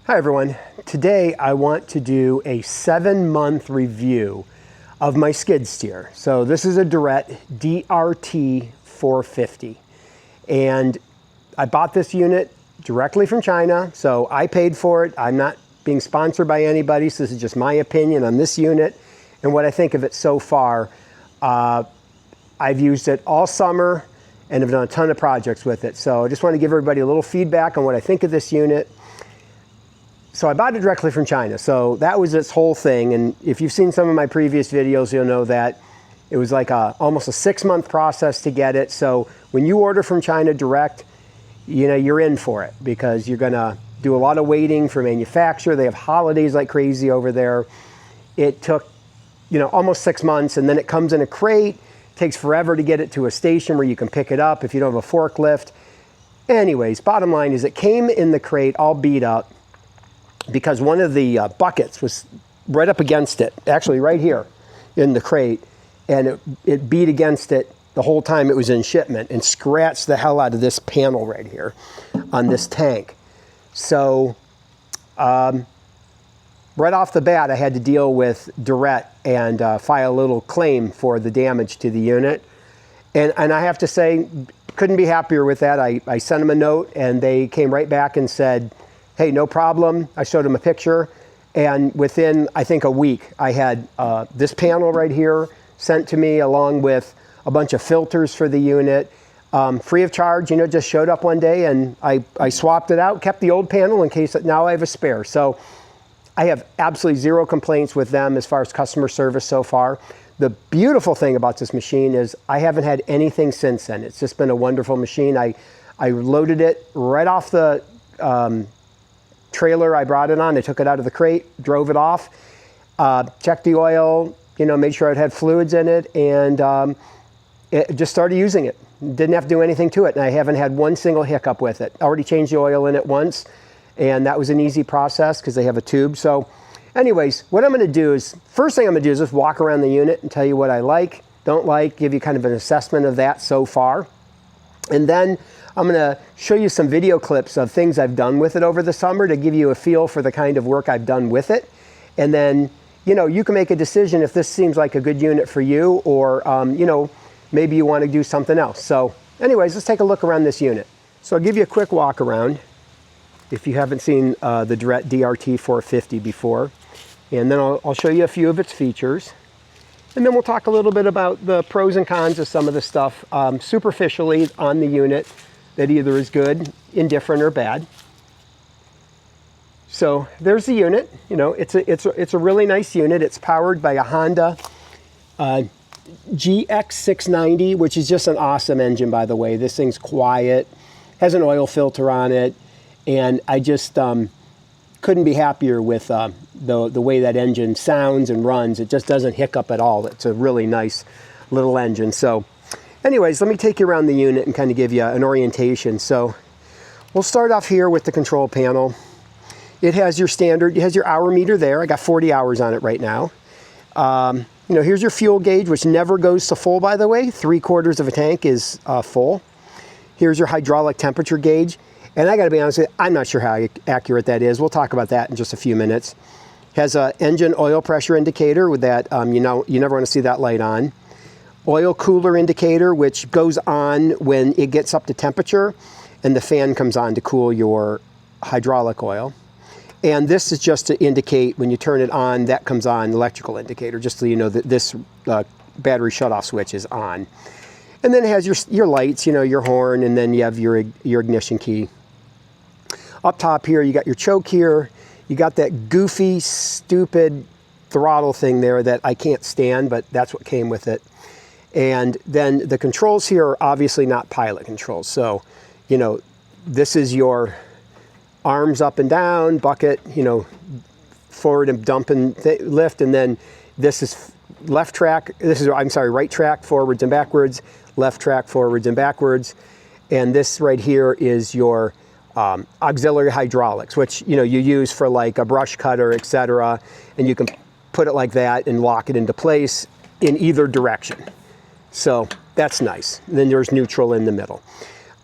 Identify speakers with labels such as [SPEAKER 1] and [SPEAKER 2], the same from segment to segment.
[SPEAKER 1] Hi everyone. Today I want to do a 7-month review of my skid steer. So this is a Derette DRT 450. And I bought this unit directly from China, so I paid for it. I'm not being sponsored by anybody, so this is just my opinion on this unit and what I think of it so far. I've used it all summer and have done a ton of projects with it. So I just want to give everybody a little feedback on what I think of this unit. So I bought it directly from China, so that was its whole thing. And if you've seen some of my previous videos, you'll know that it was like almost a 6-month process to get it. So when you order from China direct, you know, you're in for it because you're gonna do a lot of waiting for manufacturer. They have holidays like crazy over there. It took, you know, almost 6 months, and then it comes in a crate. It takes forever to get it to a station where you can pick it up if you don't have a forklift. Anyways, bottom line is it came in the crate all beat up, because one of the buckets was right up against it, actually right here in the crate, and it beat against it the whole time it was in shipment and scratched the hell out of this panel right here on this tank. So right off the bat, I had to deal with Derette and file a little claim for the damage to the unit. And I have to say, couldn't be happier with that. I sent them a note and they came right back and said, hey, no problem. I showed him a picture, and within, I think, a week, I had this panel right here sent to me along with a bunch of filters for the unit, free of charge. You know, just showed up one day, and I swapped it out, kept the old panel in case now I have a spare. So I have absolutely zero complaints with them as far as customer service so far. The beautiful thing about this machine is I haven't had anything since then. It's just been a wonderful machine. I loaded it right off the trailer I brought it on. I took it out of the crate, drove it off, checked the oil, you know, made sure it had fluids in it, and just started using it. Didn't have to do anything to it, and I haven't had one single hiccup with it. Already changed the oil in it once, and that was an easy process because they have a tube. So anyways, what I'm going to do is, first thing I'm going to do is just walk around the unit and tell you what I like, don't like, give you kind of an assessment of that so far. And then I'm going to show you some video clips of things I've done with it over the summer to give you a feel for the kind of work I've done with it. And then, you know, you can make a decision if this seems like a good unit for you, or, you know, maybe you want to do something else. So anyways, let's take a look around this unit. So I'll give you a quick walk around if you haven't seen the Derette DRT 450 before. And then I'll show you a few of its features. And then we'll talk a little bit about the pros and cons of some of the stuff superficially on the unit that either is good, indifferent, or bad. So there's the unit. You know, it's a really nice unit. It's powered by a Honda GX690, which is just an awesome engine, by the way. This thing's quiet, has an oil filter on it, and I just couldn't be happier with the way that engine sounds and runs. It just doesn't hiccup at all. It's a really nice little engine. So anyways, let me take you around the unit and kind of give you an orientation. So we'll start off here with the control panel. It has your standard, it has your hour meter there. I got 40 hours on it right now. You know, here's your fuel gauge, which never goes to full, by the way. 3/4 of a tank is full. Here's your hydraulic temperature gauge. And I gotta be honest with you, I'm not sure how accurate that is. We'll talk about that in just a few minutes. Has an engine oil pressure indicator with that, you know, you never wanna see that light on. Oil cooler indicator, which goes on when it gets up to temperature and the fan comes on to cool your hydraulic oil. And this is just to indicate when you turn it on, that comes on, electrical indicator, just so you know that this battery shutoff switch is on. And then it has your lights, you know, your horn, and then you have your ignition key. Up top here, you got your choke here. You got that goofy, stupid throttle thing there that I can't stand, but that's what came with it. And then the controls here are obviously not pilot controls. So, you know, this is your arms up and down, bucket, you know, forward and dump and lift. And then this is left track. This is, I'm sorry, right track, forwards and backwards, left track, forwards and backwards. And this right here is your auxiliary hydraulics, which, you know, you use for like a brush cutter, etc. And you can put it like that and lock it into place in either direction. So that's nice. And then there's neutral in the middle.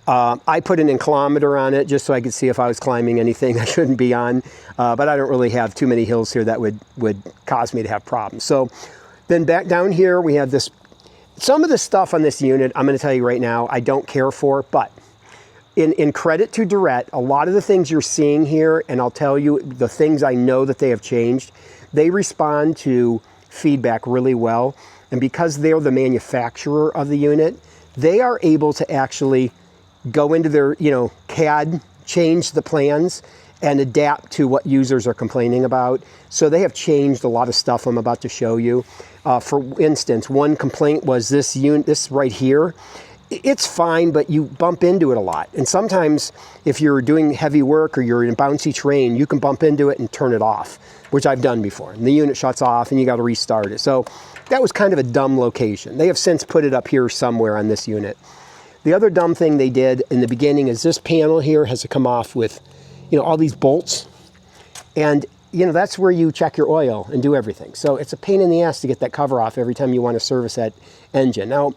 [SPEAKER 1] I put an inclinometer on it just so I could see if I was climbing anything I shouldn't be on, but I don't really have too many hills here that would cause me to have problems. So then back down here, we have this, some of the stuff on this unit, I'm gonna tell you right now, I don't care for, but in credit to Derette, a lot of the things you're seeing here, and I'll tell you the things I know that they have changed, they respond to feedback really well. And because they're the manufacturer of the unit, they are able to actually go into their, CAD, change the plans, and adapt to what users are complaining about. So they have changed a lot of stuff I'm about to show you. For instance, one complaint was this unit, this right here. It's fine, but you bump into it a lot. And sometimes if you're doing heavy work or you're in bouncy terrain, you can bump into it and turn it off, which I've done before. And the unit shuts off and you got to restart it. So that was kind of a dumb location. They have since put it up here somewhere on this unit. The other dumb thing they did in the beginning is this panel here has to come off with, all these bolts. And, that's where you check your oil and do everything. So it's a pain in the ass to get that cover off every time you want to service that engine. Now,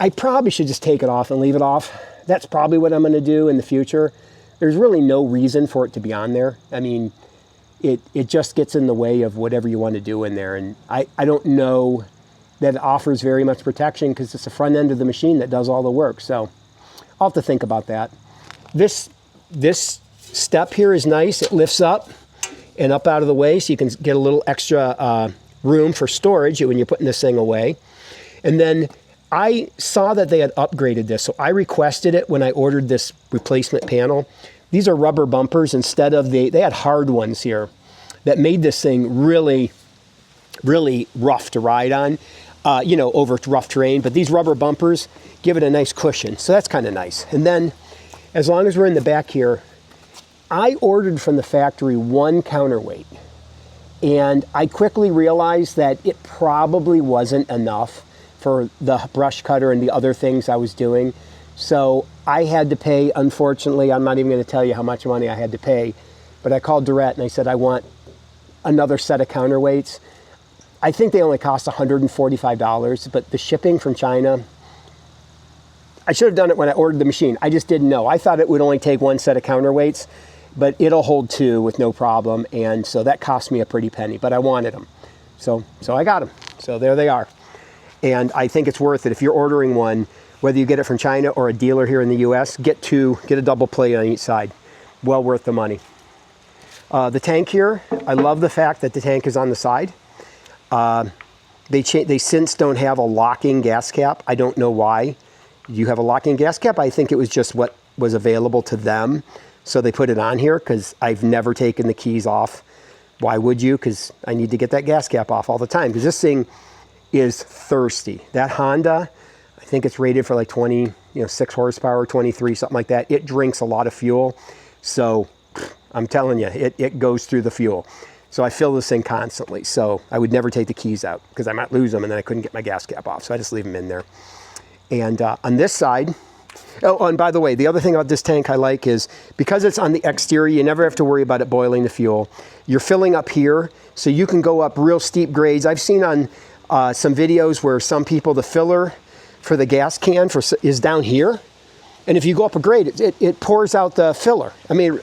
[SPEAKER 1] I probably should just take it off and leave it off. That's probably what I'm going to do in the future. There's really no reason for it to be on there. I mean, it just gets in the way of whatever you want to do in there. And I don't know that it offers very much protection because it's the front end of the machine that does all the work. So I'll have to think about that. This step here is nice. It lifts up and up out of the way so you can get a little extra room for storage when you're putting this thing away. And then I saw that they had upgraded this, so I requested it when I ordered this replacement panel. These are rubber bumpers instead of they had hard ones here that made this thing really, really rough to ride on, over rough terrain. But these rubber bumpers give it a nice cushion, so that's kind of nice. And then, as long as we're in the back here, I ordered from the factory one counterweight. And I quickly realized that it probably wasn't enough for the brush cutter and the other things I was doing. So I had to pay, unfortunately, I'm not even going to tell you how much money I had to pay, but I called Derette and I said, I want another set of counterweights. I think they only cost $145, but the shipping from China, I should have done it when I ordered the machine. I just didn't know. I thought it would only take one set of counterweights, but it'll hold two with no problem. And so that cost me a pretty penny, but I wanted them. So I got them. So there they are. And I think it's worth it. If you're ordering one, whether you get it from China or a dealer here in the US, get two, get a double plate on each side. Well worth the money. The tank here, I love the fact that the tank is on the side. They since don't have a locking gas cap. I don't know why you have a locking gas cap. I think it was just what was available to them. So they put it on here because I've never taken the keys off. Why would you? Because I need to get that gas cap off all the time because this thing is thirsty. That Honda, I think it's rated for like 6 horsepower, 23, something like that. It drinks a lot of fuel. So I'm telling you, it goes through the fuel. So I fill this thing constantly. So I would never take the keys out because I might lose them and then I couldn't get my gas cap off. So I just leave them in there. And on this side, oh, and by the way, the other thing about this tank I like is because it's on the exterior, you never have to worry about it boiling the fuel. You're filling up here, so you can go up real steep grades. I've seen on some videos where some people, the filler for the gas can is down here. And if you go up a grade, it pours out the filler. I mean,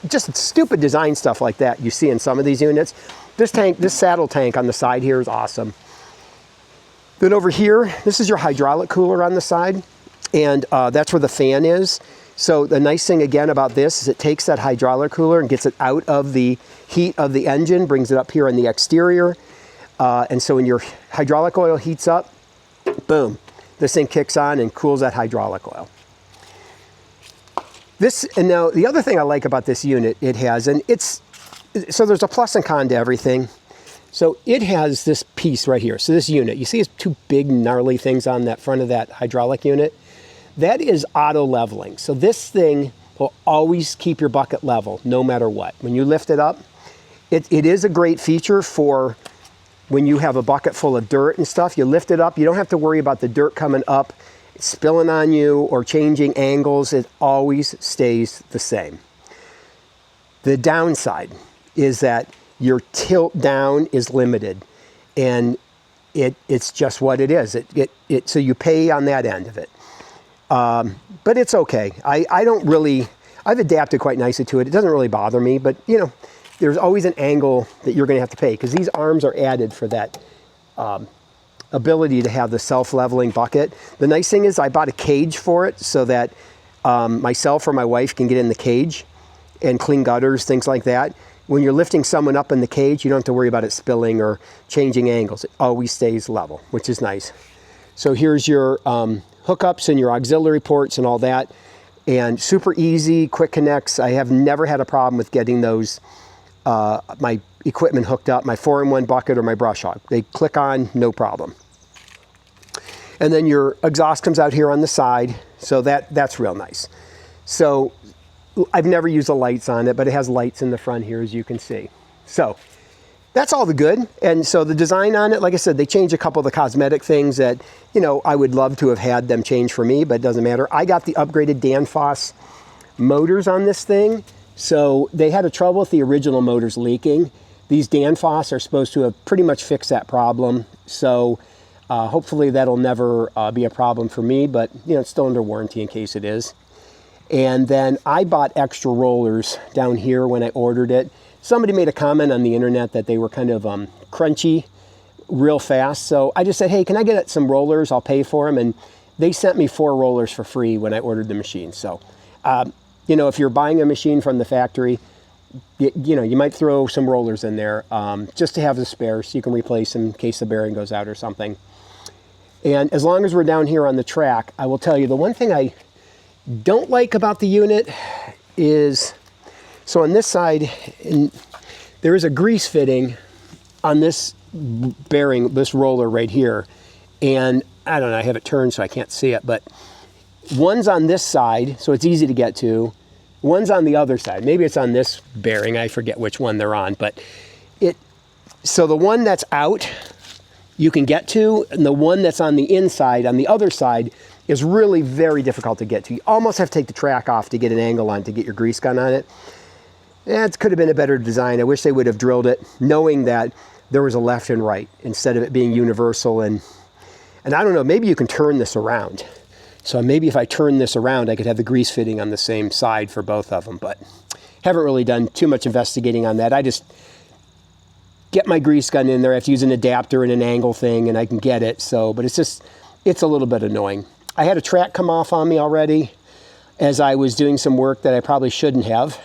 [SPEAKER 1] just stupid design stuff like that you see in some of these units. This saddle tank on the side here is awesome. Then over here, this is your hydraulic cooler on the side. And that's where the fan is. So the nice thing again about this is it takes that hydraulic cooler and gets it out of the heat of the engine, brings it up here on the exterior. And so when your hydraulic oil heats up, boom, this thing kicks on and cools that hydraulic oil. And now the other thing I like about this unit, so there's a plus and con to everything. So it has this piece right here. So this unit, you see it's two big gnarly things on that front of that hydraulic unit. That is auto leveling. So this thing will always keep your bucket level no matter what. When you lift it up, it is a great feature for when you have a bucket full of dirt and stuff. You lift it up, you don't have to worry about the dirt coming up, spilling on you or changing angles. It always stays the same. The downside is that your tilt down is limited, and it's just what it is. So you pay on that end of it. but it's okay. I don't really, I've adapted quite nicely to it. It doesn't really bother me, but you know, there's always an angle that you're going to have to pay because these arms are added for that ability to have the self-leveling bucket. The nice thing is I bought a cage for it so that myself or my wife can get in the cage and clean gutters, things like that. When you're lifting someone up in the cage, you don't have to worry about it spilling or changing angles. It always stays level, which is nice. So here's your hookups and your auxiliary ports and all that. And super easy, quick connects. I have never had a problem with getting those, my equipment hooked up, my 4-in-1 bucket or my brush hog. They click on, no problem. And then your exhaust comes out here on the side, so that's real nice. So I've never used the lights on it, but it has lights in the front here, as you can see. So that's all the good. And so the design on it, like I said, they changed a couple of the cosmetic things that, you know, I would love to have had them change for me, but it doesn't matter. I got the upgraded Danfoss motors on this thing. So they had a trouble with the original motors leaking. These Danfoss are supposed to have pretty much fixed that problem. So hopefully that'll never be a problem for me, but you know, it's still under warranty in case it is. And then I bought extra rollers down here when I ordered it. Somebody made a comment on the internet that they were kind of crunchy real fast. So I just said, hey, can I get some rollers? I'll pay for them. And they sent me 4 rollers for free when I ordered the machine. So, you know, if you're buying a machine from the factory, you know, you might throw some rollers in there just to have the spare so you can replace them in case the bearing goes out or something. And as long as we're down here on the track, I will tell you the one thing I don't like about the unit is, so on this side, there is a grease fitting on this bearing, this roller right here. And I don't know, I have it turned so I can't see it, but one's on this side, so it's easy to get to. One's on the other side. Maybe it's on this bearing. I forget which one they're on, but so the one that's out, you can get to, and the one that's on the inside, on the other side, is really very difficult to get to. You almost have to take the track off to get an angle on to get your grease gun on it. It could have been a better design. I wish they would have drilled it knowing that there was a left and right instead of it being universal. And I don't know, maybe you can turn this around. So maybe if I turn this around, I could have the grease fitting on the same side for both of them, but haven't really done too much investigating on that. I just get my grease gun in there. I have to use an adapter and an angle thing and I can get it. So, but it's a little bit annoying. I had a track come off on me already as I was doing some work that I probably shouldn't have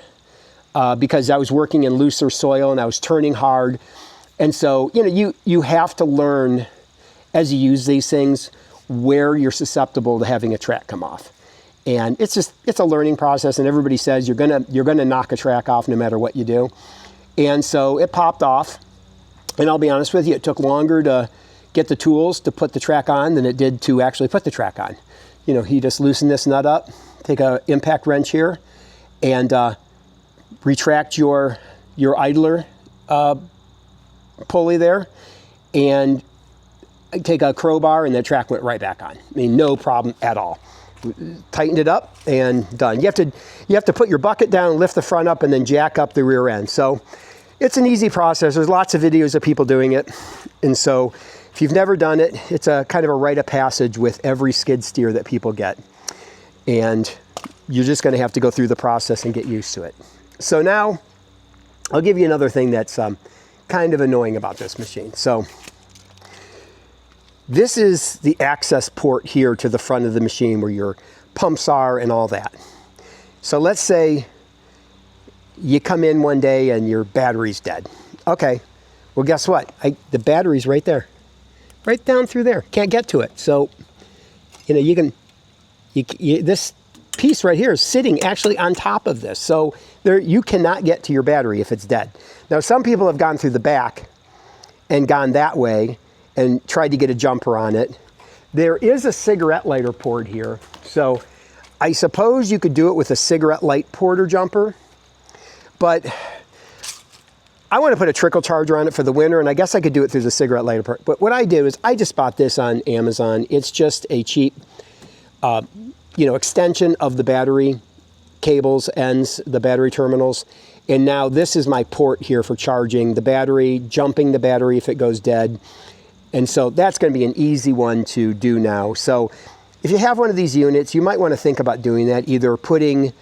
[SPEAKER 1] because I was working in looser soil and I was turning hard. And so, you know, you have to learn as you use these things where you're susceptible to having a track come off. And it's a learning process, and everybody says you're gonna knock a track off no matter what you do. And so it popped off, and I'll be honest with you, it took longer to get the tools to put the track on than it did to actually put the track on. You know, you just loosen this nut up, take a impact wrench here, and retract your idler pulley there, and take a crowbar, and the track went right back on. I mean, no problem at all. Tightened it up and done. You have to put your bucket down, lift the front up, and then jack up the rear end. So it's an easy process. There's lots of videos of people doing it, and so if you've never done it, it's a kind of a rite of passage with every skid steer that people get. And you're just going to have to go through the process and get used to it. So now I'll give you another thing that's kind of annoying about this machine. So this is the access port here to the front of the machine where your pumps are and all that. So let's say you come in one day and your battery's dead. Okay, well guess what? The battery's right there. Right down through there. Can't get to it. So, you know, this piece right here is sitting actually on top of this. So you cannot get to your battery if it's dead. Now, some people have gone through the back and gone that way and tried to get a jumper on it. There is a cigarette lighter port here. So I suppose you could do it with a cigarette light porter jumper, but I want to put a trickle charger on it for the winter, and I guess I could do it through the cigarette lighter port. But what I did is I just bought this on Amazon. It's just a cheap, extension of the battery cables, ends, the battery terminals. And now this is my port here for charging the battery, jumping the battery if it goes dead. And so that's going to be an easy one to do now. So if you have one of these units, you might want to think about doing that, either putting,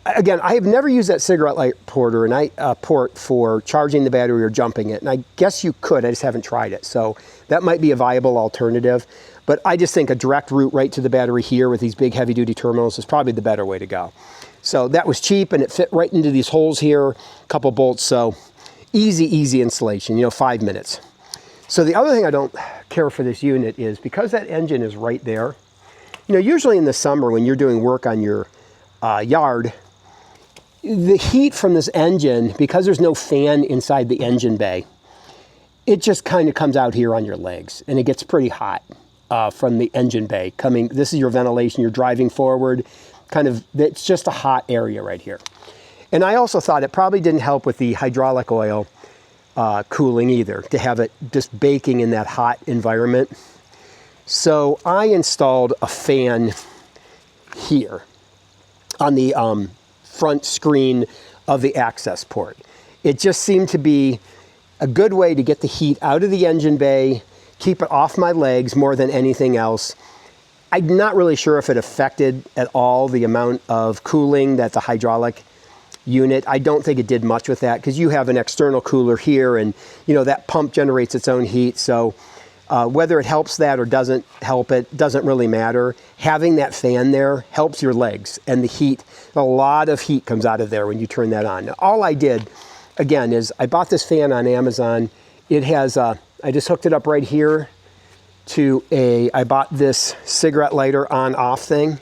[SPEAKER 1] again, I have never used that cigarette light porter and port for charging the battery or jumping it. And I guess you could, I just haven't tried it. So that might be a viable alternative. But I just think a direct route right to the battery here with these big heavy duty terminals is probably the better way to go. So that was cheap and it fit right into these holes here, a couple bolts. So easy installation, 5 minutes. So the other thing I don't care for this unit is because that engine is right there, usually in the summer when you're doing work on your yard, the heat from this engine, because there's no fan inside the engine bay, it just kind of comes out here on your legs and it gets pretty hot from the engine bay coming. This is your ventilation, you're driving forward, it's just a hot area right here. And I also thought it probably didn't help with the hydraulic oil cooling either, to have it just baking in that hot environment. So I installed a fan here on the front screen of the access port. It just seemed to be a good way to get the heat out of the engine bay, keep it off my legs more than anything else. I'm not really sure if it affected at all the amount of cooling that the hydraulic unit. I don't think it did much with that because you have an external cooler here and that pump generates its own heat. So whether it helps that or doesn't help it doesn't really matter. Having that fan there helps your legs and the heat. A lot of heat comes out of there when you turn that on. Now, all I did, again, is I bought this fan on Amazon. It has, I just hooked it up right here to I bought this cigarette lighter on off thing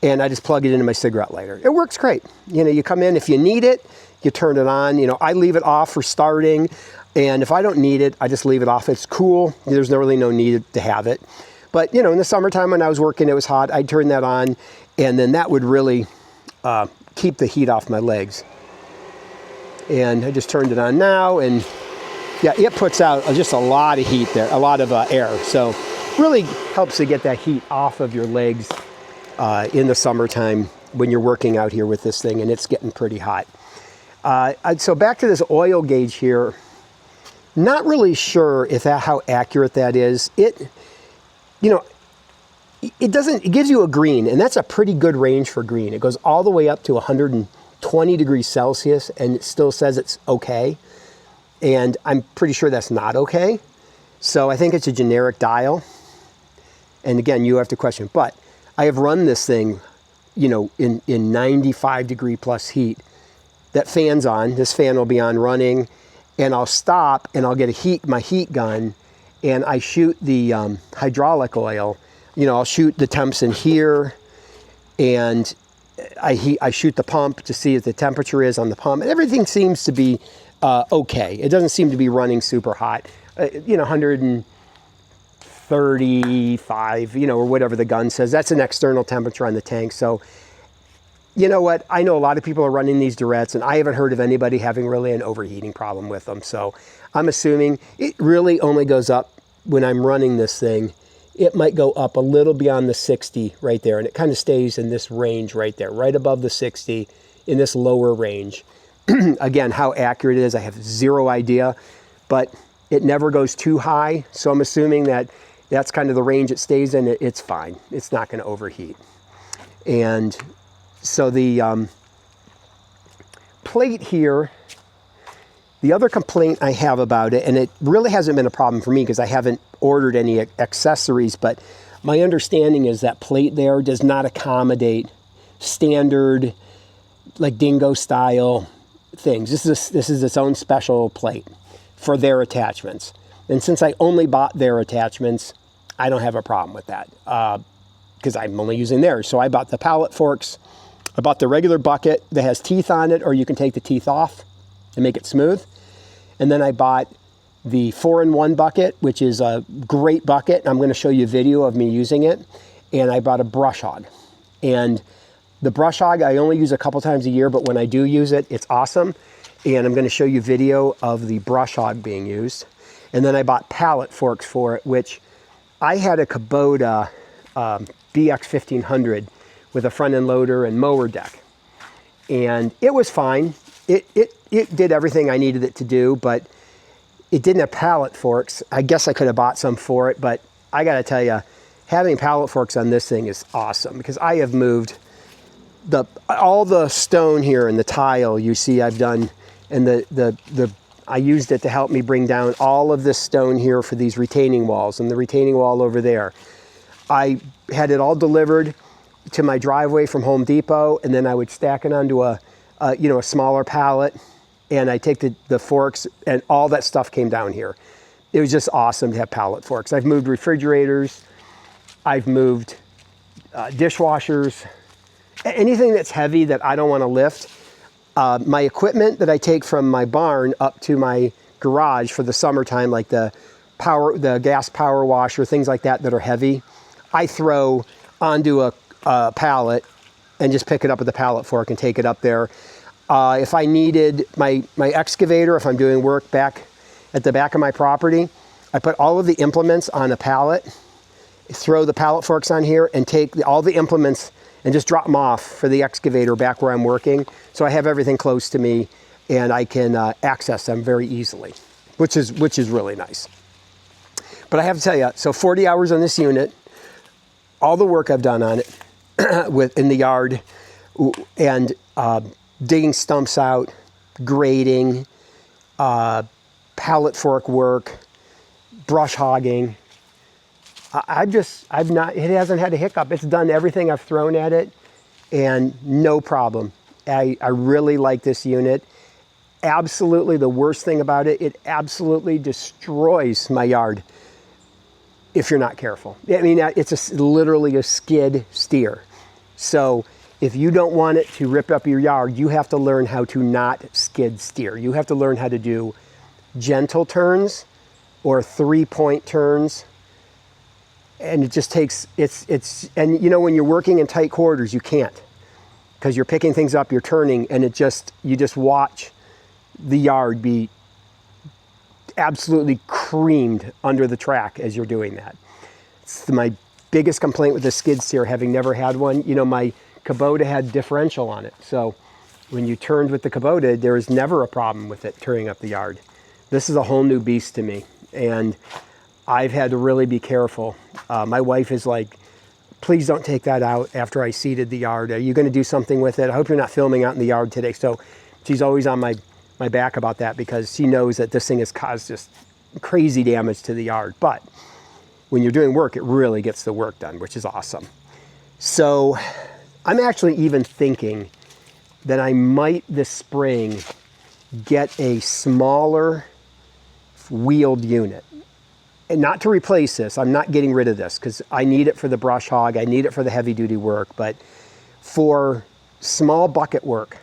[SPEAKER 1] and I just plug it into my cigarette lighter. It works great. You come in, if you need it, you turn it on. I leave it off for starting. And if I don't need it, I just leave it off. It's cool. There's really no need to have it. But, in the summertime when I was working, it was hot. I'd turn that on, and then that would really keep the heat off my legs. And I just turned it on now, and yeah, it puts out just a lot of heat there, a lot of air. So really helps to get that heat off of your legs in the summertime when you're working out here with this thing, and it's getting pretty hot. So back to this oil gauge here. Not really sure how accurate that is. It gives you a green, and that's a pretty good range for green. It goes all the way up to 120 degrees Celsius, and it still says it's okay. And I'm pretty sure that's not okay. So I think it's a generic dial. And again, you have to question. But I have run this thing, in 95 degree plus heat. That fan's on. This fan will be on running. And I'll stop and I'll get my heat gun and I shoot the hydraulic oil. I'll shoot the temps in here and I shoot the pump to see what the temperature is on the pump. And everything seems to be okay. It doesn't seem to be running super hot. 135, or whatever the gun says. That's an external temperature on the tank. So you know what? I know a lot of people are running these Derettes, and I haven't heard of anybody having really an overheating problem with them. So I'm assuming it really only goes up when I'm running this thing. It might go up a little beyond the 60 right there, and it kind of stays in this range right there, right above the 60 in this lower range. Again, how accurate it is, I have zero idea, but it never goes too high. So I'm assuming that that's kind of the range it stays in. It's fine. It's not going to overheat. And so the plate here, the other complaint I have about it, and it really hasn't been a problem for me because I haven't ordered any accessories, but my understanding is that plate there does not accommodate standard, like dingo style things. This is its own special plate for their attachments. And since I only bought their attachments, I don't have a problem with that because I'm only using theirs. So I bought the pallet forks. I bought the regular bucket that has teeth on it, or you can take the teeth off and make it smooth. And then I bought the 4-in-1 bucket, which is a great bucket. I'm going to show you a video of me using it. And I bought a brush hog. And the brush hog I only use a couple times a year, but when I do use it, it's awesome. And I'm going to show you video of the brush hog being used. And then I bought pallet forks for it, which I had a Kubota BX 1500 with a front end loader and mower deck. And it was fine. It did everything I needed it to do, but it didn't have pallet forks. I guess I could have bought some for it, but I got to tell you, having pallet forks on this thing is awesome because I have moved all the stone here and the tile you see I've done, and I used it to help me bring down all of this stone here for these retaining walls and the retaining wall over there. I had it all delivered to my driveway from Home Depot, and then I would stack it onto a smaller pallet, and I take the forks, and all that stuff came down here. It was just awesome to have pallet forks. I've moved refrigerators, I've moved dishwashers, anything that's heavy that I don't want to lift. My equipment that I take from my barn up to my garage for the summertime, like the gas power washer, things like that are heavy, I throw onto a pallet and just pick it up with a pallet fork and take it up there. If I needed my excavator, if I'm doing work back at the back of my property, I put all of the implements on a pallet, throw the pallet forks on here, and take all the implements and just drop them off for the excavator back where I'm working. So I have everything close to me and I can access them very easily, which is really nice. But I have to tell you, so 40 hours on this unit, all the work I've done on it in the yard, and digging stumps out, grading, pallet fork work, brush hogging. It hasn't had a hiccup. It's done everything I've thrown at it and no problem. I really like this unit. Absolutely the worst thing about it, it absolutely destroys my yard if you're not careful. I mean, it's literally a skid steer. So if you don't want it to rip up your yard, you have to learn how to not skid steer. You have to learn how to do gentle turns or 3-point turns. And it just takes, and you know, when you're working in tight quarters, you can't, because you're picking things up, you're turning, and you just watch the yard be absolutely creamed under the track as you're doing that. It's my biggest complaint with the skid steer, having never had one. You know, my Kubota had differential on it. So when you turned with the Kubota, there was never a problem with it turning up the yard. This is a whole new beast to me. And I've had to really be careful. My wife is like, please don't take that out after I seeded the yard. Are you going to do something with it? I hope you're not filming out in the yard today. So she's always on my back about that because she knows that this thing has caused just crazy damage to the yard. But when you're doing work, it really gets the work done, which is awesome. So I'm actually even thinking that I might this spring get a smaller wheeled unit. And not to replace this, I'm not getting rid of this because I need it for the brush hog, I need it for the heavy duty work, but for small bucket work,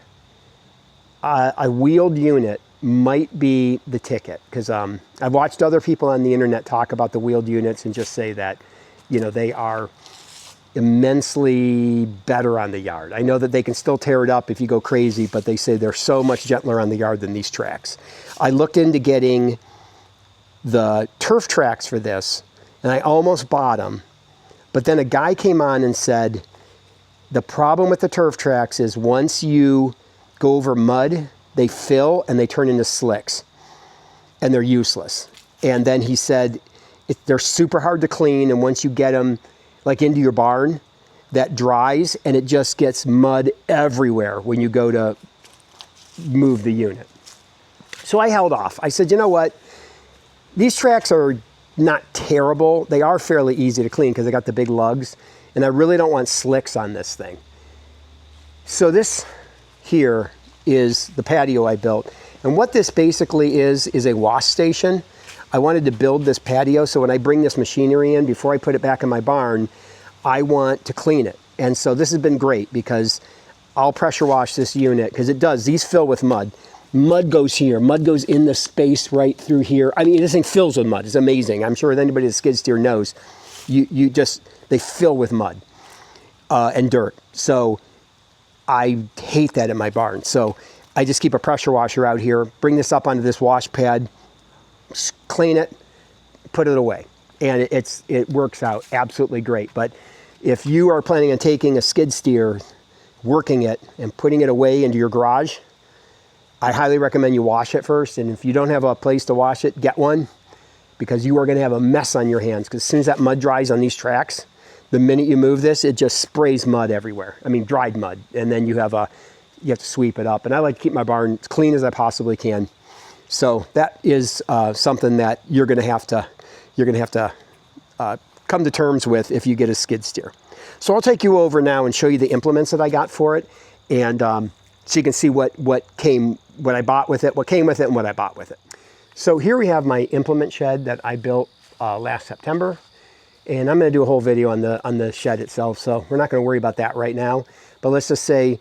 [SPEAKER 1] a wheeled unit might be the ticket, because I've watched other people on the internet talk about the wheeled units and just say that, you know, they are immensely better on the yard. I know that they can still tear it up if you go crazy, but they say they're so much gentler on the yard than these tracks. I looked into getting the turf tracks for this, and I almost bought them, but then a guy came on and said, the problem with the turf tracks is once you go over mud, they fill and they turn into slicks, and they're useless. And then he said, they're super hard to clean, and once you get them like into your barn, that dries, and it just gets mud everywhere when you go to move the unit. So I held off. I said, you know what? These tracks are not terrible. They are fairly easy to clean because they got the big lugs, and I really don't want slicks on this thing. So this here is the patio I built. And what this basically is a wash station. I wanted to build this patio so when I bring this machinery in, before I put it back in my barn, I want to clean it. And so this has been great because I'll pressure wash this unit because it does. These fill with mud. Mud goes here. Mud goes in the space right through here. I mean, this thing fills with mud. It's amazing. I'm sure anybody that skid steer knows. They fill with mud and dirt. So I hate that in my barn. So I just keep a pressure washer out here, bring this up onto this wash pad, clean it, put it away. And it works out absolutely great. But if you are planning on taking a skid steer, working it, and putting it away into your garage, I highly recommend you wash it first. And if you don't have a place to wash it, get one, because you are going to have a mess on your hands. Because as soon as that mud dries on these tracks, the minute you move this, it just sprays mud everywhere. I mean, dried mud. And then you have to sweep it up. And I like to keep my barn as clean as I possibly can. So that is something that you're going to have to come to terms with if you get a skid steer. So I'll take you over now and show you the implements that I got for it, and so you can see what I bought with it, what came with it, and what I bought with it. So here we have my implement shed that I built last September, and I'm going to do a whole video on the shed itself. So we're not going to worry about that right now. But let's just say,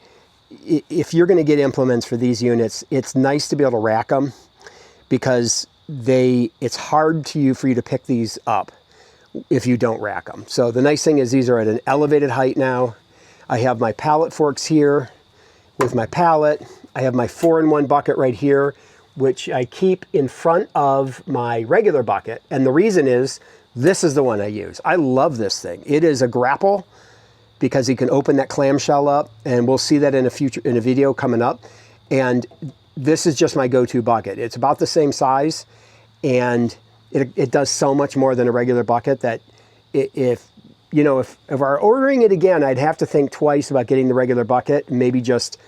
[SPEAKER 1] if you're going to get implements for these units, it's nice to be able to rack them, because it's hard for you to pick these up if you don't rack them. So the nice thing is these are at an elevated height now. I have my pallet forks here with my pallet. I have my 4-in-1 bucket right here, which I keep in front of my regular bucket. And the reason is, this is the one I use. I love this thing. It is a grapple, because you can open that clamshell up, and we'll see that in a video coming up. And this is just my go-to bucket. It's about the same size, and it does so much more than a regular bucket that if I were ordering it again, I'd have to think twice about getting the regular bucket, maybe just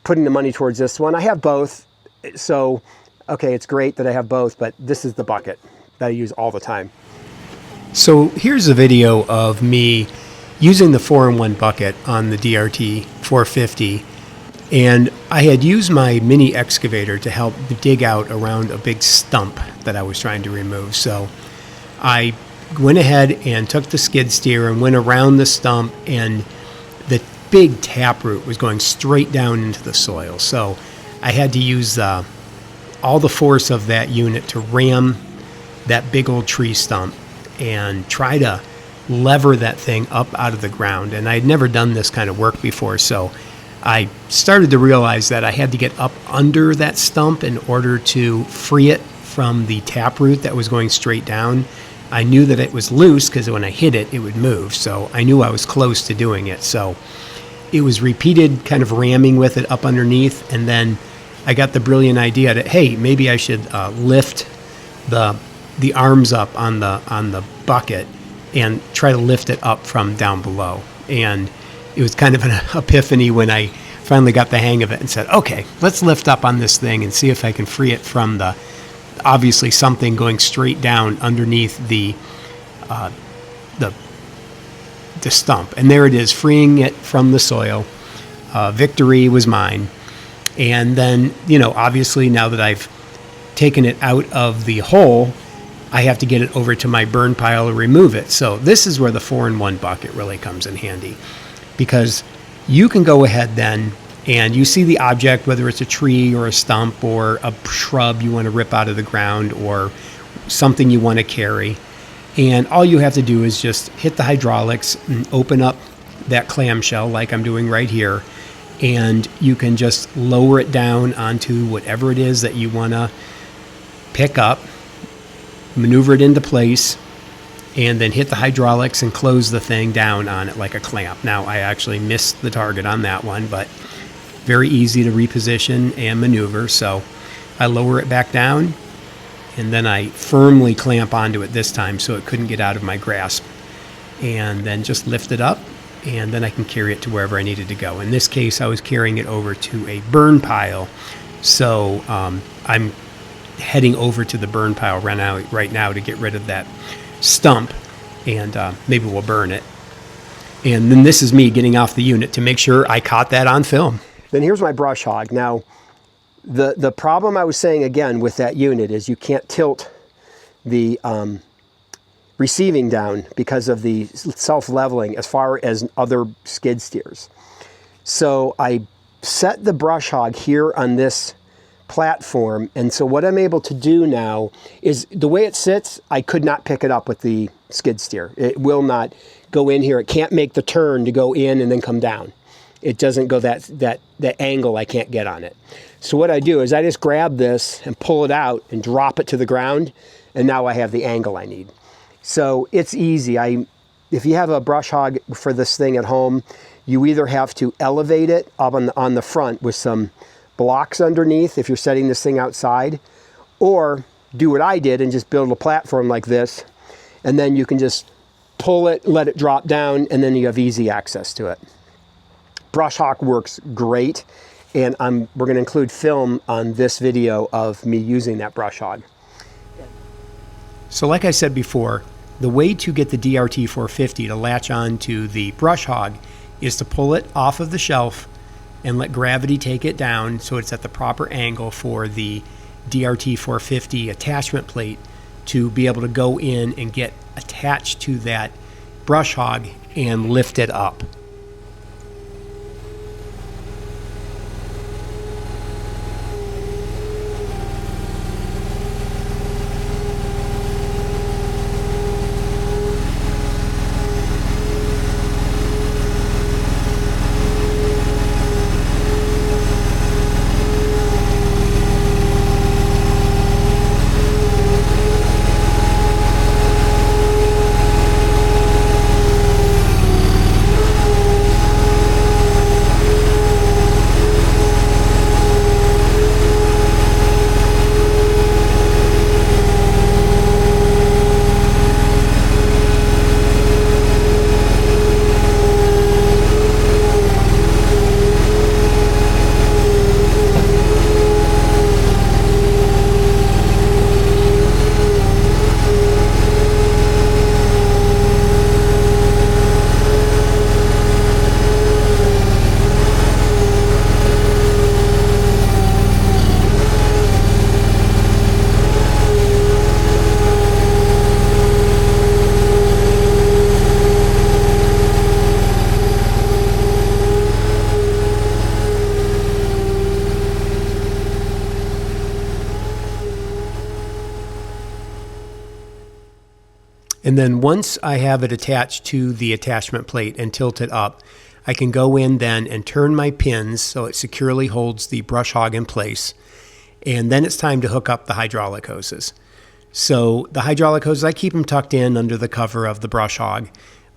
[SPEAKER 1] putting the money towards this one. I have both, so okay, it's great that I have both, but this is the bucket that I use all the time.
[SPEAKER 2] So here's a video of me using the 4-in-1 bucket on the DRT 450, and I had used my mini excavator to help dig out around a big stump that I was trying to remove. So I went ahead and took the skid steer and went around the stump, and the big taproot was going straight down into the soil. So I had to use all the force of that unit to ram that big old tree stump and try to lever that thing up out of the ground. And I'd never done this kind of work before, so I started to realize that I had to get up under that stump in order to free it from the taproot that was going straight down. I knew that it was loose because when I hit it, it would move. So I knew I was close to doing it. So it was repeated kind of ramming with it up underneath. And then I got the brilliant idea that, hey, maybe I should lift the arms up on the bucket and try to lift it up from down below. And it was kind of an epiphany when I finally got the hang of it and said, okay, let's lift up on this thing and see if I can free it from obviously something going straight down underneath the stump. And there it is, freeing it from the soil. Victory was mine. And then, obviously now that I've taken it out of the hole, I have to get it over to my burn pile to remove it. So this is where the 4-in-1 bucket really comes in handy, because you can go ahead then and you see the object, whether it's a tree or a stump or a shrub you want to rip out of the ground or something you want to carry. And all you have to do is just hit the hydraulics and open up that clamshell like I'm doing right here. And you can just lower it down onto whatever it is that you want to pick up, maneuver it into place, and then hit the hydraulics and close the thing down on it like a clamp. Now, I actually missed the target on that one, but very easy to reposition and maneuver. So I lower it back down, and then I firmly clamp onto it this time so it couldn't get out of my grasp. And then just lift it up, and then I can carry it to wherever I needed to go. In this case, I was carrying it over to a burn pile. So I'm heading over to the burn pile right now to get rid of that stump, and maybe we'll burn it. And then this is me getting off the unit to make sure I caught that on film.
[SPEAKER 1] Then here's my brush hog. Now, the problem I was saying again with that unit is you can't tilt the receiving down because of the self-leveling as far as other skid steers. So I set the brush hog here on this platform, and so what I'm able to do now is, the way it sits, I could not pick it up with the skid steer. It will not go in here. It can't make the turn to go in and then come down. It doesn't go that angle. I can't get on it. So what I do is I just grab this and pull it out and drop it to the ground, and now I have the angle I need. So it's easy. If you have a brush hog for this thing at home, you either have to elevate it up on the front with some blocks underneath if you're setting this thing outside, or do what I did and just build a platform like this, and then you can just pull it, let it drop down, and then you have easy access to it. Brush hog works great, and we're going to include film on this video of me using that brush hog.
[SPEAKER 2] So like I said before, the way to get the DRT 450 to latch on to the brush hog is to pull it off of the shelf and let gravity take it down so it's at the proper angle for the DRT 450 attachment plate to be able to go in and get attached to that brush hog and lift it up. And then once I have it attached to the attachment plate and tilt it up, I can go in then and turn my pins so it securely holds the brush hog in place. And then it's time to hook up the hydraulic hoses. So the hydraulic hoses, I keep them tucked in under the cover of the brush hog,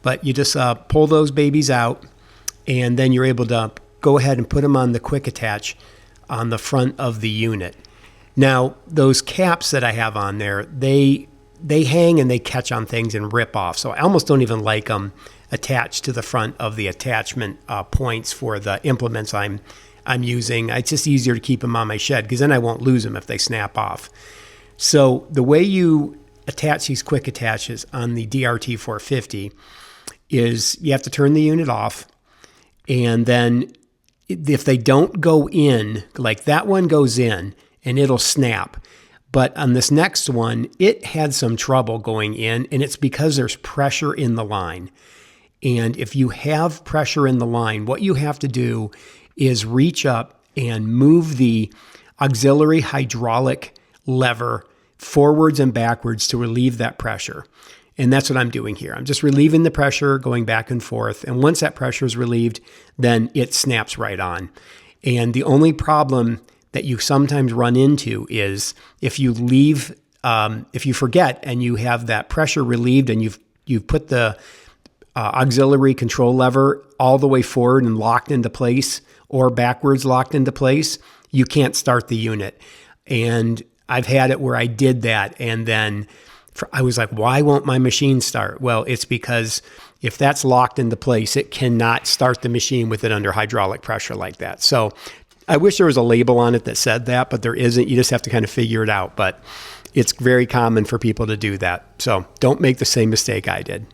[SPEAKER 2] but you just pull those babies out, and then you're able to go ahead and put them on the quick attach on the front of the unit. Now, those caps that I have on there, they hang and they catch on things and rip off. So I almost don't even like them attached to the front of the attachment points for the implements I'm using. It's just easier to keep them on my shed because then I won't lose them if they snap off. So the way you attach these quick attaches on the DRT 450 is you have to turn the unit off, and then if they don't go in, like that one goes in and it'll snap. But on this next one, it had some trouble going in, and it's because there's pressure in the line. And if you have pressure in the line, what you have to do is reach up and move the auxiliary hydraulic lever forwards and backwards to relieve that pressure. And that's what I'm doing here. I'm just relieving the pressure, going back and forth. And once that pressure is relieved, then it snaps right on. And the only problem that you sometimes run into is if you forget and you have that pressure relieved and you've put the auxiliary control lever all the way forward and locked into place or backwards locked into place, you can't start the unit. And I've had it where I did that, and then I was like, why won't my machine start? Well, it's because if that's locked into place, it cannot start the machine with it under hydraulic pressure like that. So I wish there was a label on it that said that, but there isn't. You just have to kind of figure it out. But it's very common for people to do that. So don't make the same mistake I did.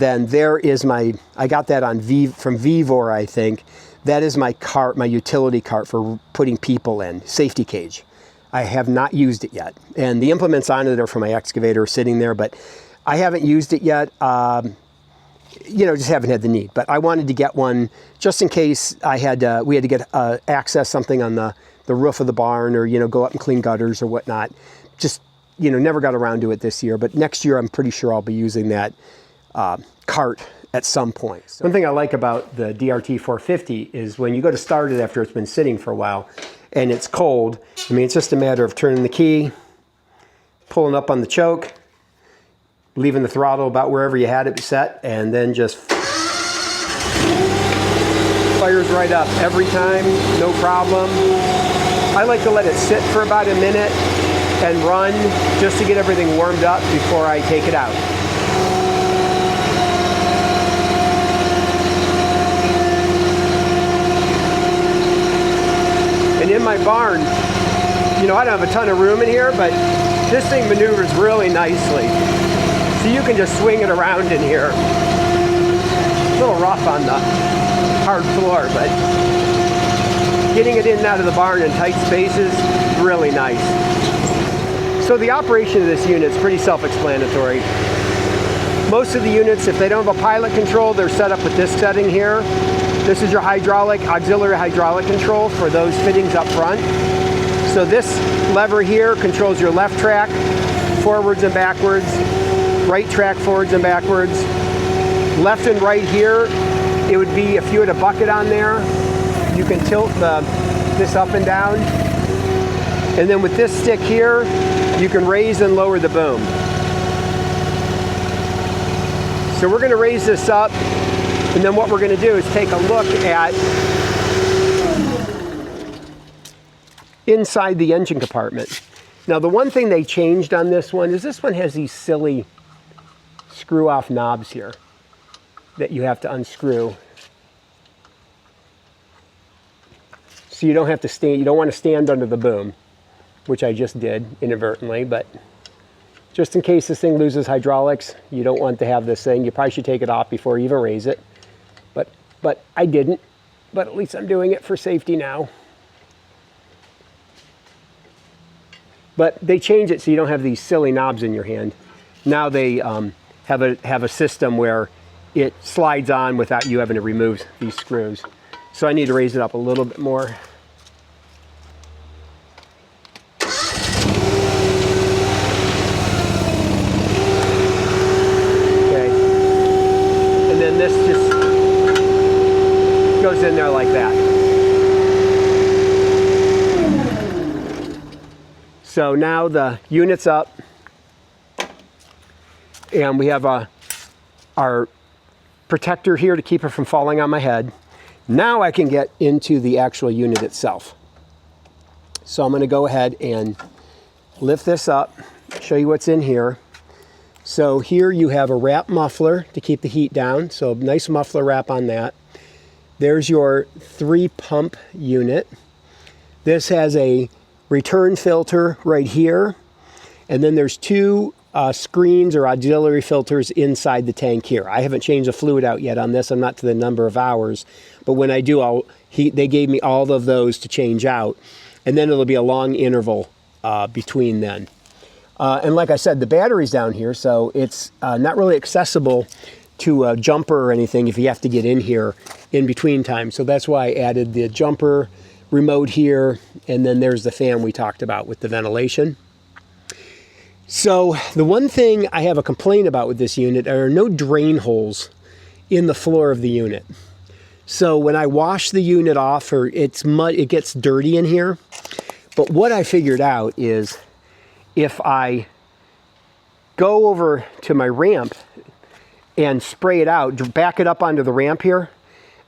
[SPEAKER 1] then there is my, I got that on from Vivor, I think. That is my cart, my utility cart for putting people in, safety cage. I have not used it yet. And the implements on it are for my excavator sitting there, but I haven't used it yet. You know, just haven't had the need. But I wanted to get one just in case we had to get access something on the roof of the barn, or, you know, go up and clean gutters or whatnot. Just, you know, never got around to it this year. But next year, I'm pretty sure I'll be using that cart at some point. So one thing I like about the DRT 450 is when you go to start it after it's been sitting for a while and it's cold, I mean, it's just a matter of turning the key, pulling up on the choke, leaving the throttle about wherever you had it set, and then just fires right up every time, no problem. I like to let it sit for about a minute and run just to get everything warmed up before I take it out. And in my barn, you know, I don't have a ton of room in here, but this thing maneuvers really nicely. So you can just swing it around in here. It's a little rough on the hard floor, but getting it in and out of the barn in tight spaces, really nice. So the operation of this unit is pretty self-explanatory. Most of the units, if they don't have a pilot control, they're set up with this setting here. This is your auxiliary hydraulic control for those fittings up front. So this lever here controls your left track, forwards and backwards, right track, forwards and backwards. Left and right here, it would be if you had a bucket on there, you can tilt this up and down. And then with this stick here, you can raise and lower the boom. So we're going to raise this up, and then what we're going to do is take a look at inside the engine compartment. Now, the one thing they changed on this one is this one has these silly screw-off knobs here that you have to unscrew. So you don't have to stand, you don't want to stand under the boom, which I just did inadvertently, but just in case this thing loses hydraulics, you don't want to have this thing. You probably should take it off before you even raise it. But I didn't, but at least I'm doing it for safety now. But they change it so you don't have these silly knobs in your hand. Now they have a system where it slides on without you having to remove these screws. So I need to raise it up a little bit more. Okay. And then this just goes in there like that. So now the unit's up, and we have our protector here to keep it from falling on my head. Now I can get into the actual unit itself. So I'm going to go ahead and lift this up, show you what's in here. So here you have a wrap muffler to keep the heat down, so nice muffler wrap on that. There's your 3-pump unit. This has a return filter right here, and then there's 2 screens or auxiliary filters inside the tank here. I haven't changed the fluid out yet on this. I'm not to the number of hours, but when I do, they gave me all of those to change out, and then it'll be a long interval between then. And like I said, the battery's down here, so it's not really accessible to a jumper or anything if you have to get in here in between times. So that's why I added the jumper remote here, and then there's the fan we talked about with the ventilation. So the one thing I have a complaint about with this unit are no drain holes in the floor of the unit. So when I wash the unit off, or it's mud, it gets dirty in here. But what I figured out is if I go over to my ramp and spray it out, back it up onto the ramp here,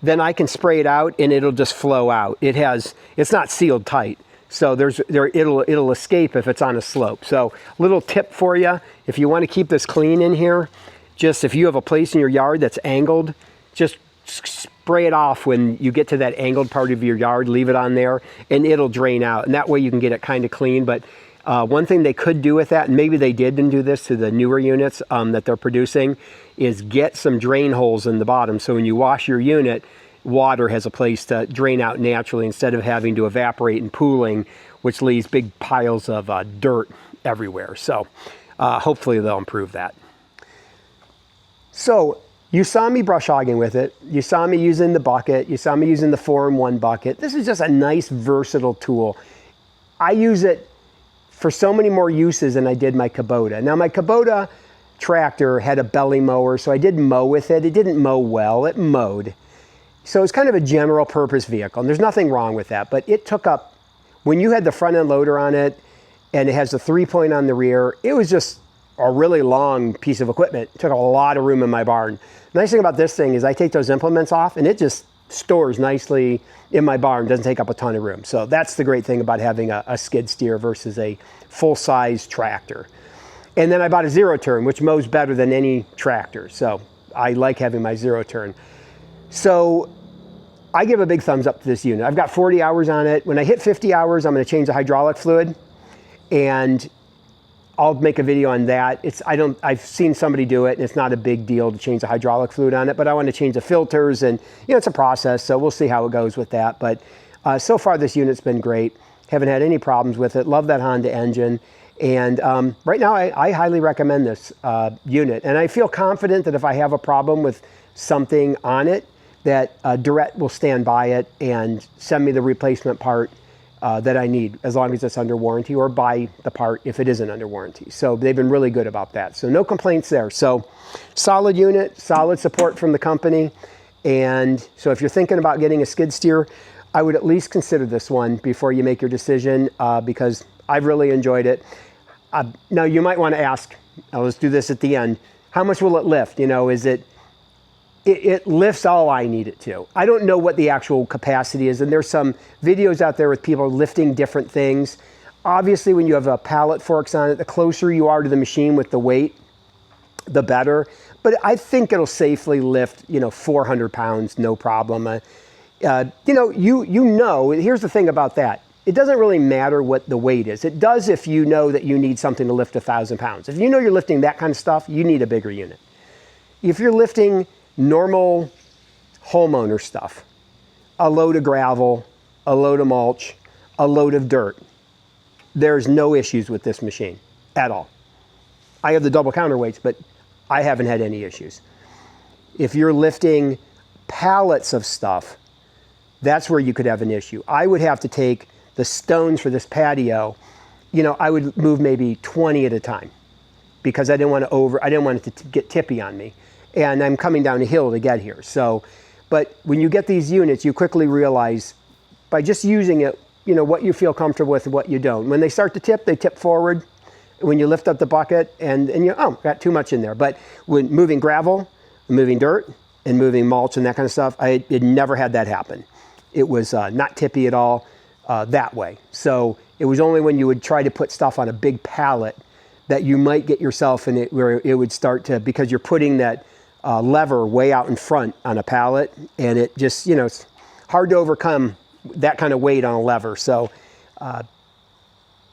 [SPEAKER 1] then I can spray it out and it'll just flow out. It's not sealed tight, so it'll escape if it's on a slope. So little tip for you, if you want to keep this clean in here, just if you have a place in your yard that's angled, just spray it off when you get to that angled part of your yard, leave it on there, and it'll drain out. And that way you can get it kind of clean. But One thing they could do with that, and maybe they did and do this to the newer units that they're producing, is get some drain holes in the bottom. So when you wash your unit, water has a place to drain out naturally instead of having to evaporate and pooling, which leaves big piles of dirt everywhere. So hopefully they'll improve that. So you saw me brush hogging with it. You saw me using the bucket. You saw me using the 4-in-1 bucket. This is just a nice, versatile tool. I use it for so many more uses than I did my Kubota. Now, my Kubota tractor had a belly mower, so I did mow with it. It didn't mow well. It mowed. So it's kind of a general purpose vehicle, and there's nothing wrong with that. But it took up, when you had the front end loader on it, and it has the 3-point on the rear, it was just a really long piece of equipment. It took a lot of room in my barn. The nice thing about this thing is I take those implements off and it just stores nicely in my barn, doesn't take up a ton of room. So that's the great thing about having a skid steer versus a full-size tractor. And then I bought a zero turn, which mows better than any tractor. So I like having my zero turn. So I give a big thumbs up to this unit. I've got 40 hours on it. When I hit 50 hours, I'm gonna change the hydraulic fluid, and I'll make a video on that. I've seen somebody do it, and it's not a big deal to change the hydraulic fluid on it, but I want to change the filters, and it's a process, so we'll see how it goes with that. But so far this unit's been great. Haven't had any problems with it. Love that Honda engine. And right now I highly recommend this unit. And I feel confident that if I have a problem with something on it, that Derette will stand by it and send me the replacement part that I need, as long as it's under warranty, or buy the part if it isn't under warranty. So they've been really good about that. So no complaints there. So solid unit, solid support from the company. And so if you're thinking about getting a skid steer, I would at least consider this one before you make your decision, because I've really enjoyed it. Now you might want to ask, let's do this at the end, how much will it lift? Is it lifts all I need it to. I don't know what the actual capacity is, and there's some videos out there with people lifting different things. Obviously, when you have pallet forks on it, the closer you are to the machine with the weight, the better. But I think it'll safely lift, 400 pounds, no problem. Here's the thing about that. It doesn't really matter what the weight is. It does if you know that you need something to lift 1,000 pounds. If you know you're lifting that kind of stuff, you need a bigger unit. If you're lifting normal homeowner stuff, a load of gravel, a load of mulch, a load of dirt, there's no issues with this machine at all. I have the double counterweights, but I haven't had any issues. If you're lifting pallets of stuff, that's where you could have an issue. I would have to take the stones for this patio, I would move maybe 20 at a time, because I didn't want it to get tippy on me. And I'm coming down a hill to get here. So, but when you get these units, you quickly realize by just using it, what you feel comfortable with and what you don't. When they start to tip, they tip forward. When you lift up the bucket and got too much in there. But when moving gravel, moving dirt, and moving mulch and that kind of stuff, it never had that happen. It was not tippy at all that way. So it was only when you would try to put stuff on a big pallet that you might get yourself in it where it would start to, because you're putting that lever way out in front on a pallet, and it just, it's hard to overcome that kind of weight on a lever. So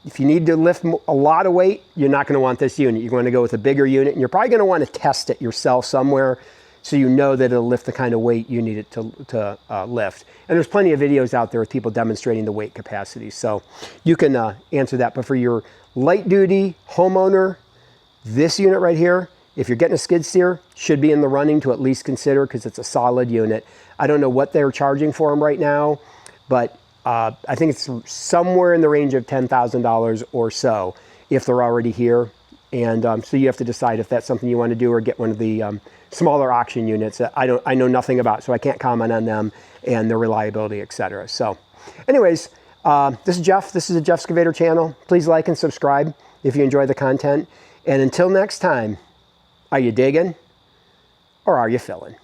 [SPEAKER 1] if you need to lift a lot of weight, you're not going to want this unit. You're going to go with a bigger unit, and you're probably going to want to test it yourself somewhere so you know that it'll lift the kind of weight you need it to lift. And there's plenty of videos out there with people demonstrating the weight capacity. So you can answer that. But for your light duty homeowner, this unit right here, if you're getting a skid steer, should be in the running to at least consider, because it's a solid unit. I don't know what they're charging for them right now, but I think it's somewhere in the range of $10,000 or so if they're already here. And so you have to decide if that's something you want to do, or get one of the smaller auction units that I know nothing about, so I can't comment on them and their reliability, etc. So anyways, this is Jeff. This is the Jeff Excavator channel. Please like and subscribe if you enjoy the content. And until next time, are you digging or are you filling?